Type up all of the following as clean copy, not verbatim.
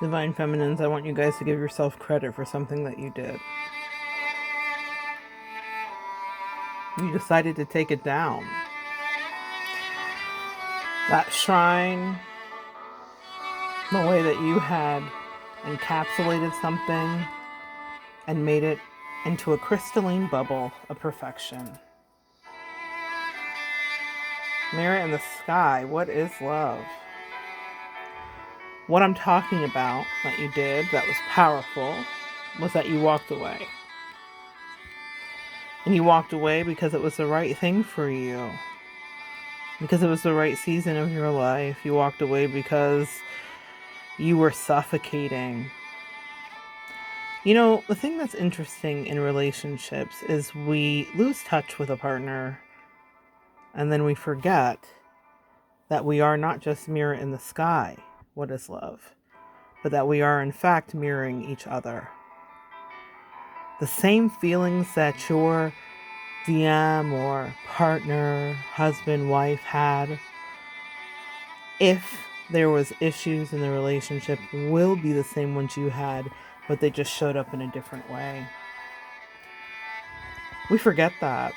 Divine Feminines, I want you guys to give yourself credit for something that you did. You decided to take it down. That shrine, the way that you had encapsulated something and made it into a crystalline bubble of perfection. Mirror in the sky, what is love? What I'm talking about that you did that was powerful was that you walked away. And you walked away because it was the right thing for you. Because it was the right season of your life. You walked away because you were suffocating. You know, the thing that's interesting in relationships is we lose touch with a partner and then we forget that we are not just mirror in the sky. What is love? But that we are in fact mirroring each other. The same feelings that your DM or partner, husband, wife had, if there was issues in the relationship, will be the same ones you had, but they just showed up in a different way. We forget that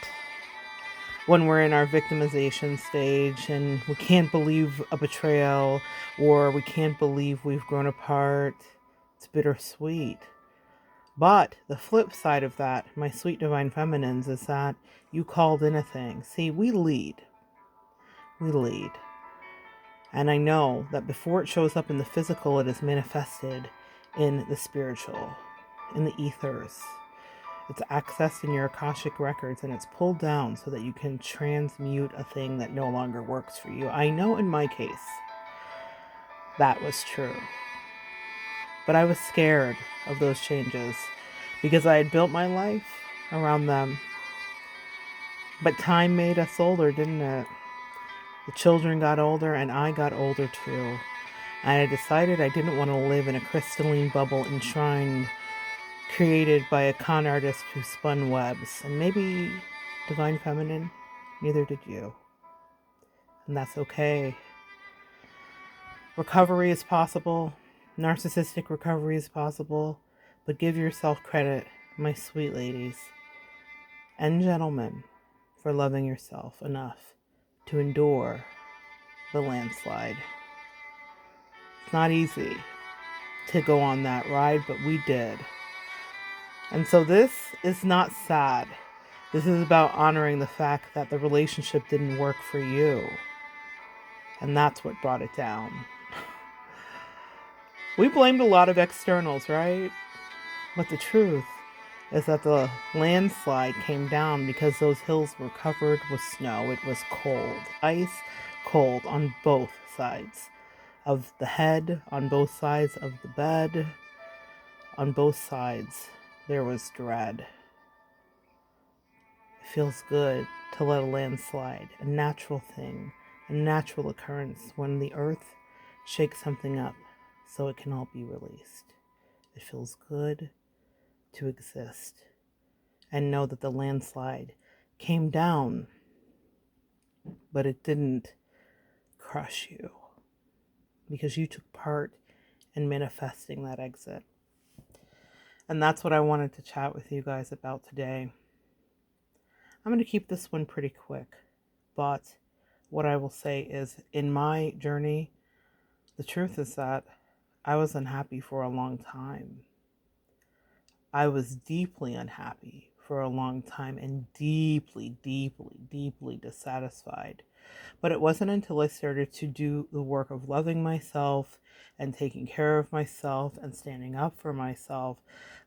when we're in our victimization stage and we can't believe a betrayal or we can't believe we've grown apart. It's bittersweet. But the flip side of that, my sweet divine feminines, is that you called in a thing. See, we lead. We lead. And I know that before it shows up in the physical, it is manifested in the spiritual, in the ethers. It's accessed in your Akashic records and it's pulled down so that you can transmute a thing that no longer works for you. I know in my case, that was true. But I was scared of those changes because I had built my life around them. But time made us older, didn't it? The children got older and I got older too. And I decided I didn't want to live in a crystalline bubble enshrined, created by a con artist who spun webs. And maybe, divine feminine, neither did you. And that's okay. Recovery is possible. Narcissistic recovery is possible. But give yourself credit, my sweet ladies and gentlemen, for loving yourself enough to endure the landslide. It's not easy to go on that ride, but we did. And so this is not sad. This is about honoring the fact that the relationship didn't work for you. And that's what brought it down. We blamed a lot of externals, right? But the truth is that the landslide came down because those hills were covered with snow. It was cold. Ice cold on both sides of the head, on both sides of the bed, on both sides. There was dread. It feels good to let a landslide, a natural thing, a natural occurrence when the earth shakes something up so it can all be released. It feels good to exist and know that the landslide came down, but it didn't crush you because you took part in manifesting that exit. And that's what I wanted to chat with you guys about today. I'm going to keep this one pretty quick, but what I will say is in my journey, the truth is that I was unhappy for a long time. I was deeply unhappy for a long time and deeply, deeply, deeply dissatisfied. But it wasn't until I started to do the work of loving myself and taking care of myself and standing up for myself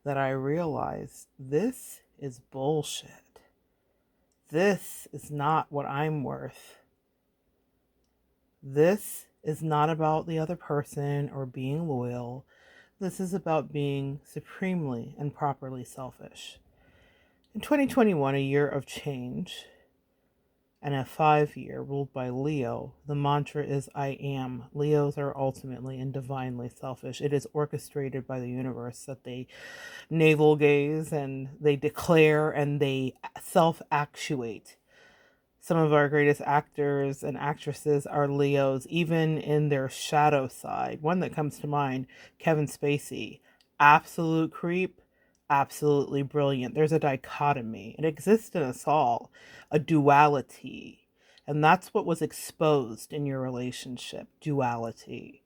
that I realized this is bullshit. This is not what I'm worth. This is not about the other person or being loyal. This is about being supremely and properly selfish. In 2021, a year of change, and a 5-year ruled by Leo, the mantra is I am. Leos are ultimately and divinely selfish. It is orchestrated by the universe that they navel gaze and they declare and they self-actuate. Some of our greatest actors and actresses are Leos, even in their shadow side. One that comes to mind, Kevin Spacey. Absolute creep, absolutely brilliant. There's a dichotomy. It exists in us all, a duality. And that's what was exposed in your relationship, duality.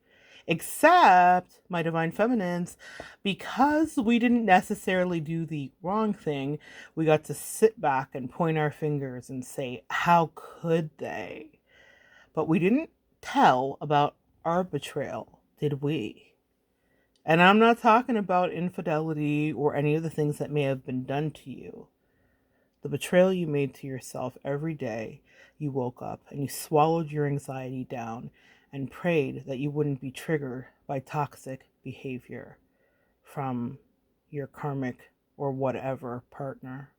Except, my divine feminines, because we didn't necessarily do the wrong thing, we got to sit back and point our fingers and say, how could they? But we didn't tell about our betrayal, did we? And I'm not talking about infidelity or any of the things that may have been done to you. The betrayal you made to yourself every day you woke up and you swallowed your anxiety down and prayed that you wouldn't be triggered by toxic behavior from your karmic or whatever partner.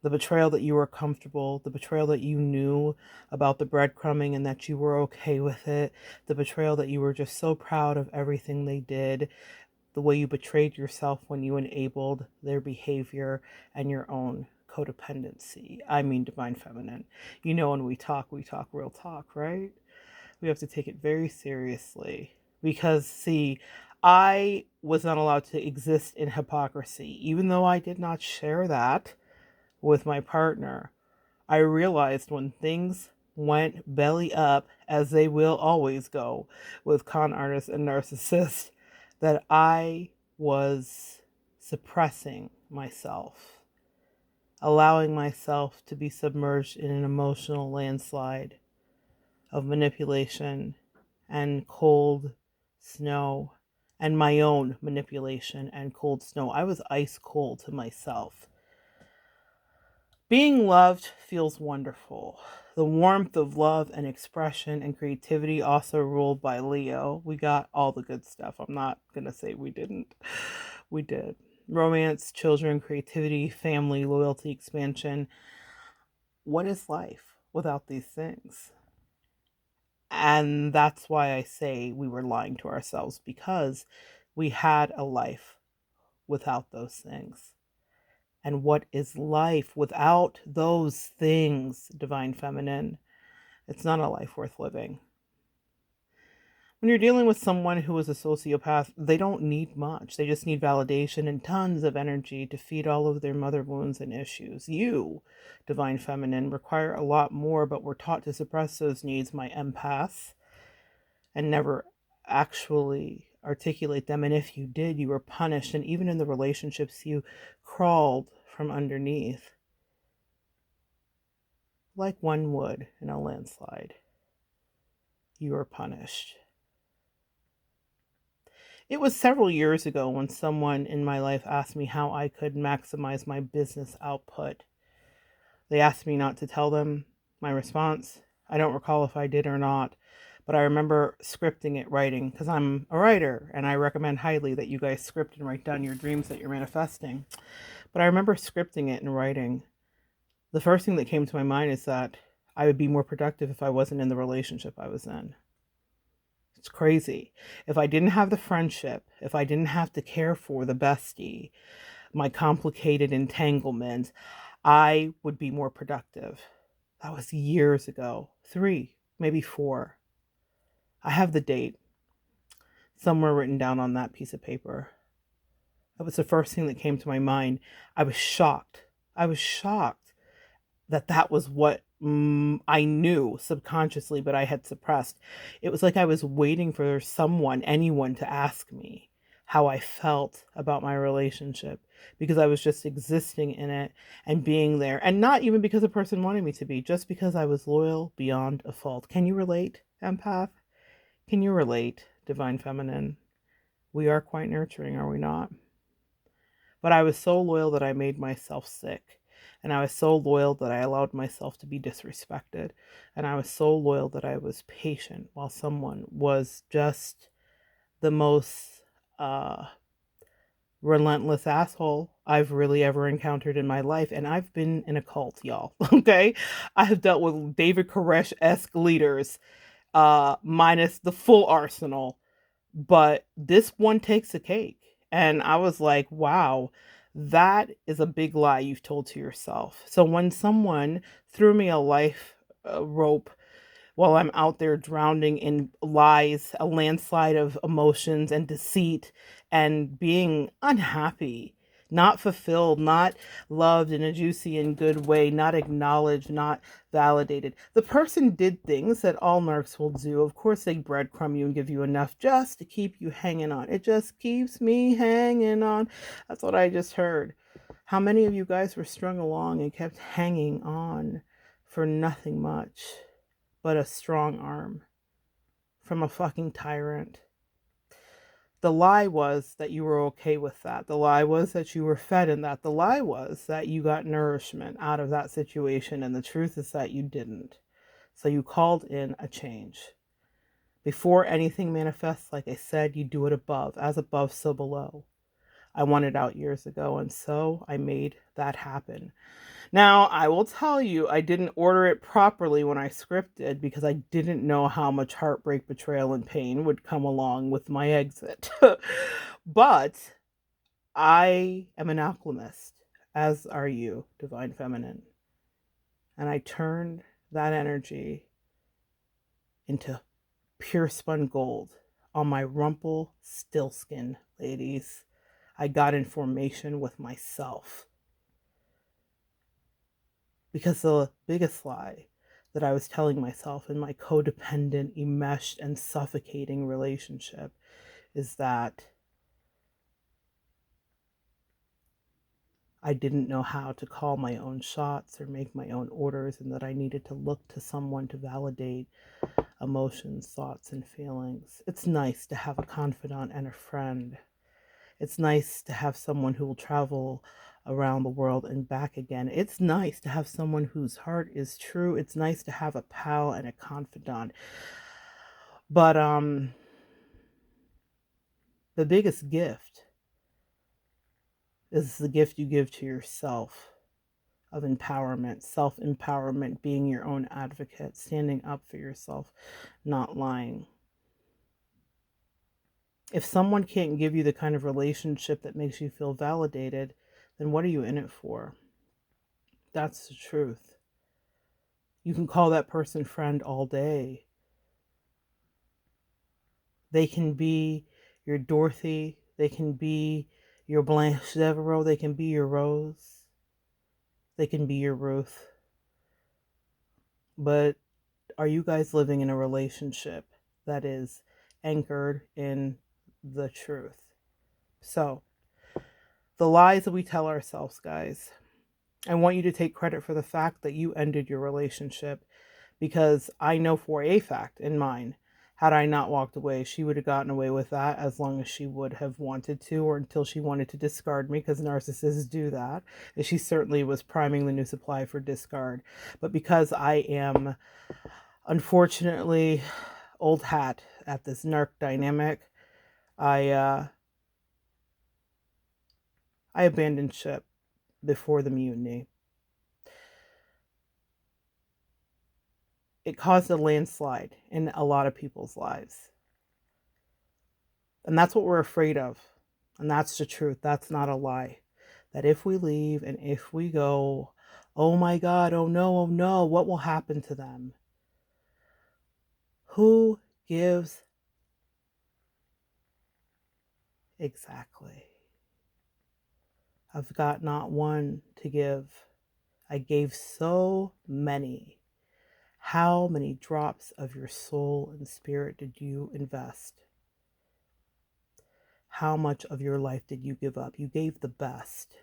The betrayal that you were comfortable, the betrayal that you knew about the breadcrumbing and that you were okay with it, the betrayal that you were just so proud of everything they did, the way you betrayed yourself when you enabled their behavior and your own codependency. I mean, divine feminine. You know, when we talk real talk, right? We have to take it very seriously because, see, I was not allowed to exist in hypocrisy, even though I did not share that with my partner. I realized when things went belly up, as they will always go with con artists and narcissists, that I was suppressing myself, allowing myself to be submerged in an emotional landslide of manipulation and cold snow, and my own manipulation and cold snow. I was ice cold to myself. Being loved feels wonderful. The warmth of love and expression and creativity also ruled by Leo. We got all the good stuff. I'm not going to say we didn't. We did. Romance, children, creativity, family, loyalty, expansion. What is life without these things? And that's why I say we were lying to ourselves, because we had a life without those things. And what is life without those things, divine feminine? It's not a life worth living. When you're dealing with someone who is a sociopath, they don't need much. They just need validation and tons of energy to feed all of their mother wounds and issues. You, divine feminine, require a lot more, but we're taught to suppress those needs, my empath, and never actually articulate them. And if you did, you were punished. And even in the relationships you crawled from underneath, like one would in a landslide, you were punished. It was several years ago when someone in my life asked me how I could maximize my business output. They asked me not to tell them my response. I don't recall if I did or not, but I remember scripting it, writing, because I'm a writer and I recommend highly that you guys script and write down your dreams that you're manifesting. But I remember scripting it and writing. The first thing that came to my mind is that I would be more productive if I wasn't in the relationship I was in. It's crazy. If I didn't have the friendship, if I didn't have to care for the bestie, my complicated entanglement, I would be more productive. That was years ago. 3, maybe 4. I have the date somewhere written down on that piece of paper. That was the first thing that came to my mind. I was shocked. I was shocked that was what I knew subconsciously, but I had suppressed. It was like I was waiting for someone, anyone, to ask me how I felt about my relationship, because I was just existing in it and being there. And not even because the person wanted me to be, just because I was loyal beyond a fault. Can you relate, empath? Can you relate, divine feminine? We are quite nurturing, are we not? But I was so loyal that I made myself sick. And I was so loyal that I allowed myself to be disrespected. And I was so loyal that I was patient while someone was just the most relentless asshole I've really ever encountered in my life. And I've been in a cult, y'all. Okay? I have dealt with David Koresh-esque leaders, minus the full arsenal. But this one takes a cake. And I was like, wow, That is a big lie you've told to yourself. So when someone threw me a life rope while I'm out there drowning in lies, a landslide of emotions and deceit, and being unhappy, not fulfilled, not loved in a juicy and good way, not acknowledged, not validated. The person did things that all narcs will do. Of course, they breadcrumb you and give you enough just to keep you hanging on. It just keeps me hanging on. That's what I just heard. How many of you guys were strung along and kept hanging on for nothing much but a strong arm from a fucking tyrant? The lie was that you were okay with that. The lie was that you were fed in that. The lie was that you got nourishment out of that situation. And the truth is that you didn't. So you called in a change. Before anything manifests, like I said, you do it above. As above, so below. I wanted out years ago, and so I made that happen. Now, I will tell you, I didn't order it properly when I scripted because I didn't know how much heartbreak, betrayal, and pain would come along with my exit. But I am an alchemist, as are you, Divine Feminine. And I turned that energy into pure spun gold on my rumple stillskin, ladies. I got in formation with myself. Because the biggest lie that I was telling myself in my codependent, enmeshed, and suffocating relationship is that I didn't know how to call my own shots or make my own orders, and that I needed to look to someone to validate emotions, thoughts, and feelings. It's nice to have a confidant and a friend. It's nice to have someone who will travel around the world and back again. It's nice to have someone whose heart is true. It's nice to have a pal and a confidant. But the biggest gift is the gift you give to yourself of empowerment, self-empowerment, being your own advocate, standing up for yourself, not lying. If someone can't give you the kind of relationship that makes you feel validated, then what are you in it for? That's the truth. You can call that person friend all day. They can be your Dorothy. They can be your Blanche Devereaux. They can be your Rose. They can be your Ruth. But are you guys living in a relationship that is anchored in the truth? So, the lies that we tell ourselves, guys, I want you to take credit for the fact that you ended your relationship, because I know for a fact in mine, had I not walked away, she would have gotten away with that as long as she would have wanted to, or until she wanted to discard me, because narcissists do that. And she certainly was priming the new supply for discard. But because I am, unfortunately, old hat at this narc dynamic, I abandoned ship before the mutiny. It caused a landslide in a lot of people's lives. And that's what we're afraid of. And that's the truth. That's not a lie. That if we leave and if we go, oh my God, oh no, what will happen to them? Who gives? Exactly. I've got not one to give. I gave so many. How many drops of your soul and spirit did you invest? How much of your life did you give up? You gave the best.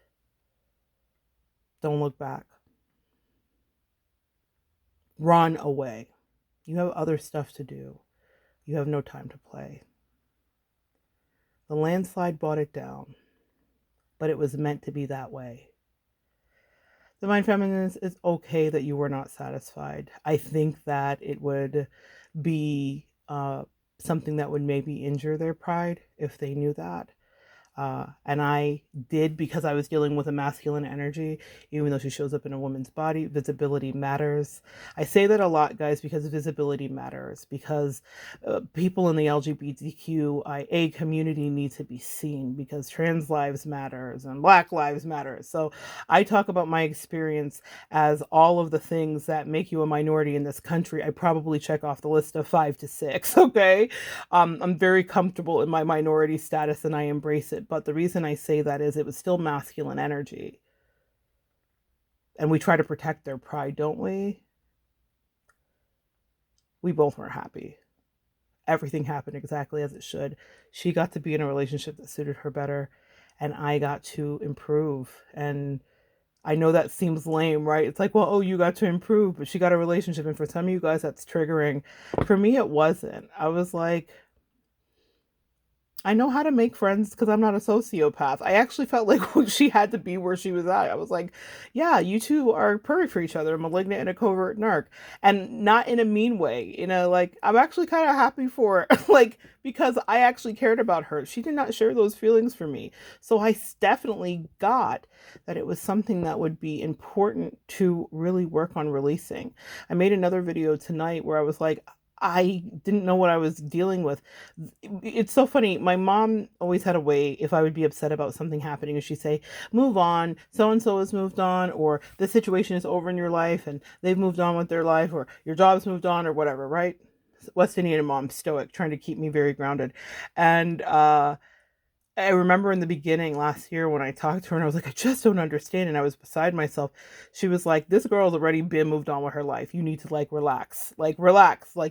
Don't look back. Run away. You have other stuff to do. You have no time to play. The landslide brought it down, but it was meant to be that way. Divine Feminines, it's okay that you were not satisfied. I think that it would be something that would maybe injure their pride if they knew that. And I did, because I was dealing with a masculine energy, even though she shows up in a woman's body. Visibility matters. I say that a lot, guys, because visibility matters, because people in the LGBTQIA community need to be seen, because trans lives matters and Black lives matter. So I talk about my experience as all of the things that make you a minority in this country. I probably check off the list of 5 to 6. Okay. I'm very comfortable in my minority status and I embrace it. But the reason I say that is it was still masculine energy. And we try to protect their pride, don't we? We both weren't happy. Everything happened exactly as it should. She got to be in a relationship that suited her better, and I got to improve. And I know that seems lame, right? It's like, well, oh, you got to improve, but she got a relationship. And for some of you guys, that's triggering. For me, it wasn't. I was like, I know how to make friends because I'm not a sociopath. I actually felt like she had to be where she was at. I was like, yeah, you two are perfect for each other, a malignant and a covert narc. And not in a mean way. Like, I'm actually kind of happy for her. Like, because I actually cared about her. She did not share those feelings for me. So I definitely got that it was something that would be important to really work on releasing. I made another video tonight where I was like, I didn't know what I was dealing with. It's so funny. My mom always had a way, if I would be upset about something happening, and she'd say, move on. So and so has moved on, or the situation is over in your life and they've moved on with their life, or your job's moved on, or whatever, right? West Indian mom, stoic, trying to keep me very grounded. And I remember in the beginning last year when I talked to her and I was like, I just don't understand. And I was beside myself. She was like, this girl's already been moved on with her life. You need to relax, like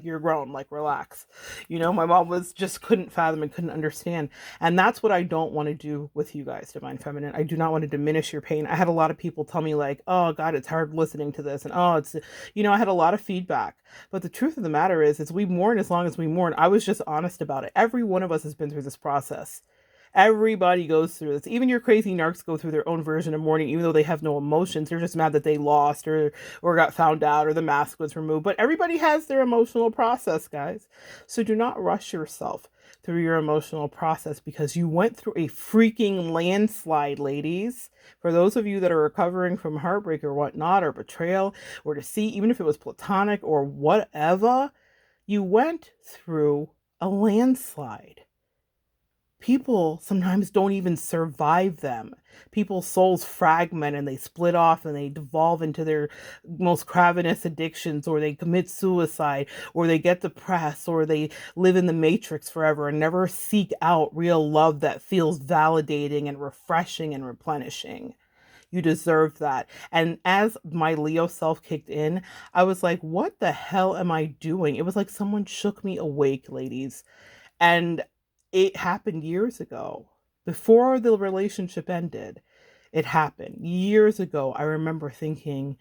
you're grown, like relax. My mom was just couldn't fathom and couldn't understand. And that's what I don't want to do with you guys, Divine Feminine. I do not want to diminish your pain. I had a lot of people tell me like, oh God, it's hard listening to this. And I had a lot of feedback. But the truth of the matter is we mourn as long as we mourn. I was just honest about it. Every one of us has been through this process. Everybody goes through this. Even your crazy narcs go through their own version of mourning, even though they have no emotions. They're just mad that they lost or got found out or the mask was removed. But everybody has their emotional process, guys. So do not rush yourself through your emotional process because you went through a freaking landslide, ladies. For those of you that are recovering from heartbreak or whatnot, or betrayal, or deceit, even if it was platonic or whatever, you went through a landslide. People sometimes don't even survive them. People's souls fragment and they split off and they devolve into their most cravenous addictions, or they commit suicide, or they get depressed, or they live in the matrix forever and never seek out real love that feels validating and refreshing and replenishing. You deserve that. And as my Leo self kicked in, I was like, what the hell am I doing? It was like someone shook me awake, ladies. And it happened years ago. Before the relationship ended, it happened years ago. I remember thinking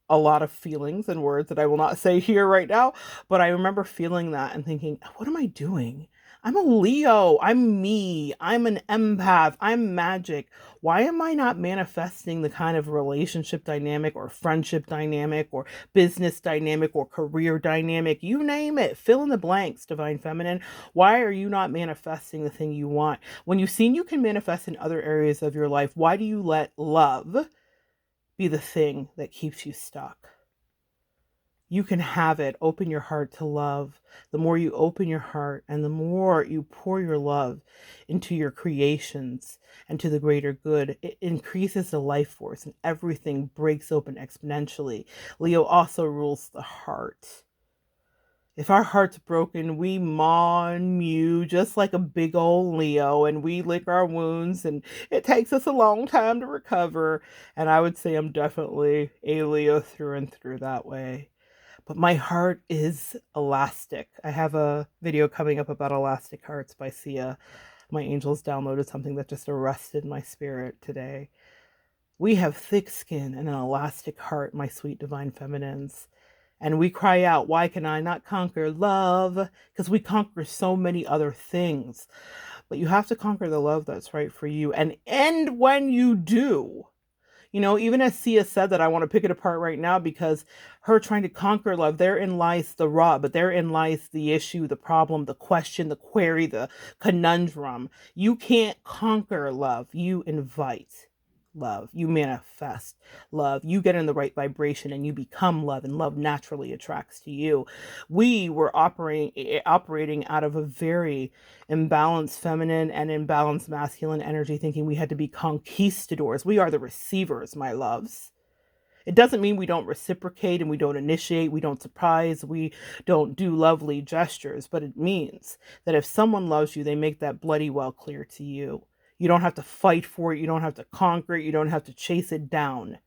a lot of feelings and words that I will not say here right now, but I remember feeling that and thinking, what am I doing? I'm a Leo. I'm me. I'm an empath. I'm magic. Why am I not manifesting the kind of relationship dynamic or friendship dynamic or business dynamic or career dynamic? You name it. Fill in the blanks, Divine Feminine. Why are you not manifesting the thing you want? When you've seen you can manifest in other areas of your life, why do you let love be the thing that keeps you stuck? You can have it. Open your heart to love. The more you open your heart and the more you pour your love into your creations and to the greater good, it increases the life force and everything breaks open exponentially. Leo also rules the heart. If our heart's broken, we maw and mew just like a big old Leo, and we lick our wounds, and it takes us a long time to recover. And I would say I'm definitely a Leo through and through that way. But my heart is elastic. I have a video coming up about elastic hearts by Sia. My angels downloaded something that just arrested my spirit today. We have thick skin and an elastic heart, my sweet divine feminines. And we cry out, why can I not conquer love? Because we conquer so many other things. But you have to conquer the love that's right for you. And when you do, You know, even as Sia said that, I want to pick it apart right now because her trying to conquer love, therein lies the rub, but therein lies the issue, the problem, the question, the query, the conundrum. You can't conquer love. You invite love. You manifest love. You get in the right vibration and you become love, and love naturally attracts to you. We were operating out of a very imbalanced feminine and imbalanced masculine energy, thinking we had to be conquistadors. We are the receivers, my loves. It doesn't mean we don't reciprocate and we don't initiate, we don't surprise, we don't do lovely gestures, but it means that if someone loves you, they make that bloody well clear to you. You don't have to fight for it, you don't have to conquer it, you don't have to chase it down.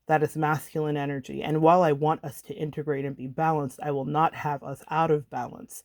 That is masculine energy. And while I want us to integrate and be balanced, I will not have us out of balance,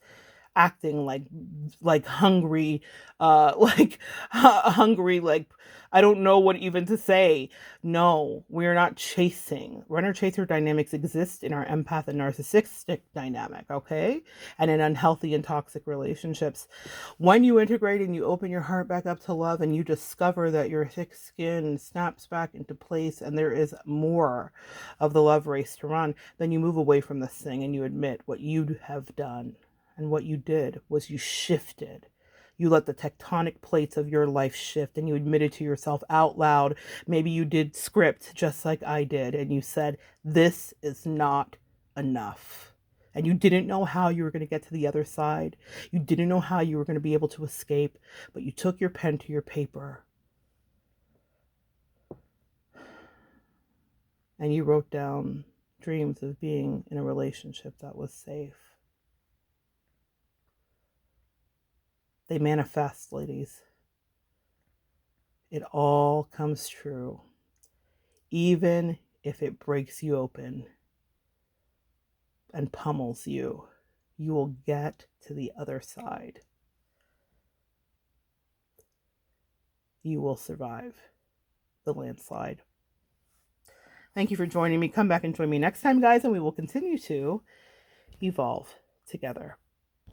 acting like hungry, like hungry, like I don't know what even to say. No, we're not chasing. Runner chaser dynamics exist in our empath and narcissistic dynamic, okay, and in unhealthy and toxic relationships. When you integrate and you open your heart back up to love, and you discover that your thick skin snaps back into place and there is more of the love race to run, then you move away from this thing and you admit what you have done. And what you did was you shifted. You let the tectonic plates of your life shift, and you admitted to yourself out loud. Maybe you did script just like I did, and you said, this is not enough. And you didn't know how you were going to get to the other side. You didn't know how you were going to be able to escape, but you took your pen to your paper and you wrote down dreams of being in a relationship that was safe. They manifest, ladies. It all comes true. Even if it breaks you open and pummels you, you will get to the other side. You will survive the landslide. Thank you for joining me. Come back and join me next time, guys, and we will continue to evolve together.